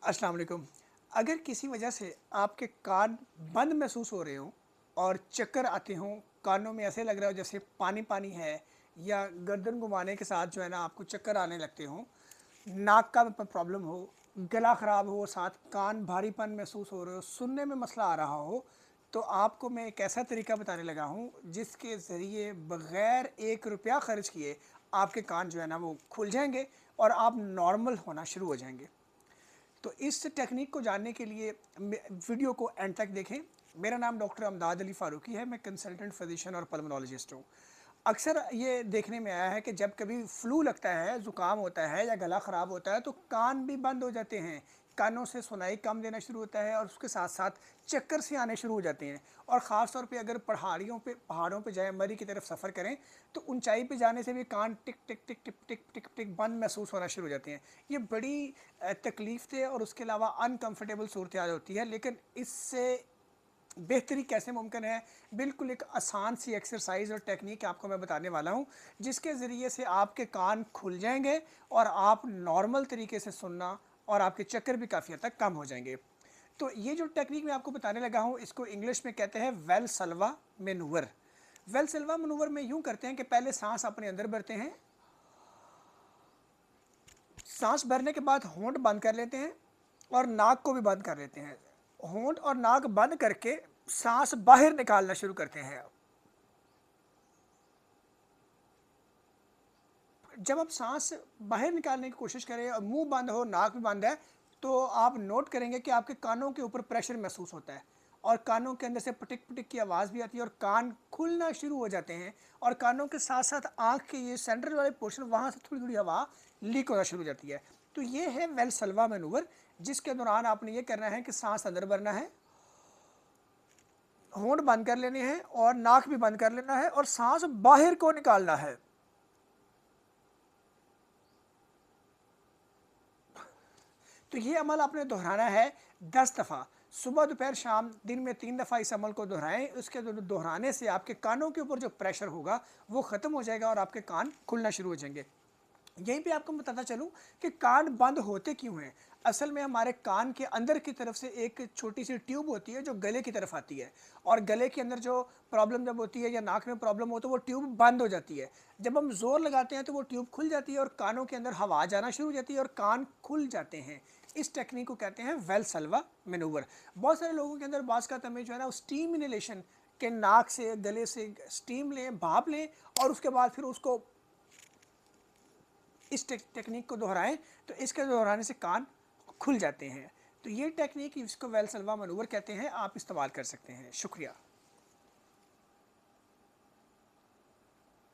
अस्सलाम वालेकुम। अगर किसी वजह से आपके कान बंद महसूस हो रहे हों और चक्कर आते हों, कानों में ऐसे लग रहा हो जैसे पानी पानी है, या गर्दन घुमाने के साथ जो है ना आपको चक्कर आने लगते हों, नाक का प्रॉब्लम हो, गला ख़राब हो, साथ कान भारीपन महसूस हो रहे हो, सुनने में मसला आ रहा हो, तो आपको मैं एक ऐसा तरीका बताने लगा हूँ जिसके ज़रिए बग़ैर 1 रुपया ख़र्च किए आपके कान जो है ना वो खुल जाएंगे और आप नॉर्मल होना शुरू हो जाएंगे। तो इस टेक्निक को जानने के लिए वीडियो को एंड तक देखें। मेरा नाम डॉक्टर अमदाद अली फ़ारूकी है, मैं कंसल्टेंट फिजिशियन और पल्मोनोलॉजिस्ट हूँ। अक्सर ये देखने में आया है कि जब कभी फ्लू लगता है, ज़ुकाम होता है या गला ख़राब होता है तो कान भी बंद हो जाते हैं, कानों से सुनाई कम देना शुरू होता है और उसके साथ साथ चक्कर से आने शुरू हो जाते हैं। और ख़ास तौर पे अगर पहाड़ों पे जाएं, मरी की तरफ सफ़र करें, तो ऊंचाई पे जाने से भी कान टिक टिक टिक टिक टिक टिक टिक बंद महसूस होना शुरू हो जाते हैं। ये बड़ी तकलीफ थे और उसके अलावा अनकम्फर्टेबल सूरत हाल होती है, लेकिन इससे बेहतरी कैसे मुमकिन है, बिल्कुल एक आसान सी एक्सरसाइज और टेक्निक आपको मैं बताने वाला हूँ, जिसके ज़रिए से आपके कान खुल जाएंगे और आप नॉर्मल तरीके से सुनना और आपके चक्कर भी काफ़ी हद तक कम हो जाएंगे। तो ये जो टेक्निक मैं आपको बताने लगा हूँ, इसको इंग्लिश में कहते हैं वेलसल्वा मैनूवर। वेलसल्वा मैनूवर में यूँ करते हैं कि पहले सांस अपने अंदर भरते हैं, सांस भरने के बाद होंठ बंद कर लेते हैं और नाक को भी बंद कर लेते हैं। होंठ और नाक बंद करके सांस बाहर निकालना शुरू करते हैं। जब आप सांस बाहर निकालने की कोशिश करें और मुंह बंद हो, नाक भी बंद है, तो आप नोट करेंगे कि आपके कानों के ऊपर प्रेशर महसूस होता है और कानों के अंदर से पटिक पटिक की आवाज़ भी आती है और कान खुलना शुरू हो जाते हैं। और कानों के साथ साथ आँख के ये सेंट्रल वाले पोर्शन, वहाँ से थोड़ी थोड़ी हवा लीक होना शुरू हो जाती है। तो ये है वेलसल्वा मैनूवर, जिसके दौरान आपने ये करना है कि सांस अंदर भरना है, होंठ बंद कर लेने हैं और नाक भी बंद कर लेना है और सांस बाहर को निकालना है। तो ये अमल आपने दोहराना है 10 दफ़ा, सुबह दोपहर शाम, दिन में 3 दफ़ा इस अमल को दोहराएं। उसके दोहराने से आपके कानों के ऊपर जो प्रेशर होगा वो ख़त्म हो जाएगा और आपके कान खुलना शुरू हो जाएंगे। यहीं पे आपको बताता चलूँ कि कान बंद होते क्यों हैं। असल में हमारे कान के अंदर की तरफ से एक छोटी सी ट्यूब होती है जो गले की तरफ आती है, और गले के अंदर जो प्रॉब्लम जब होती है या नाक में प्रॉब्लम हो तो वो ट्यूब बंद हो जाती है। जब हम ज़ोर लगाते हैं तो वो ट्यूब खुल जाती है और कानों के अंदर हवा जाना शुरू हो जाती है और कान खुल जाते हैं। इस टेक्निक को कहते हैं वेलसल्वा मैनूवर। बहुत सारे लोगों के अंदर बाज़ का तमें जो है ना स्टीम इनहेलेशन के, नाक से गले से स्टीम लें, भाप लें और उसके बाद फिर उसको इस टेक्निक को दोहराएं, तो इसके दोहराने से कान खुल जाते हैं। तो ये टेक्निक, इसको वेलसल्वा मैनूवर कहते हैं, आप इस्तेमाल कर सकते हैं। शुक्रिया।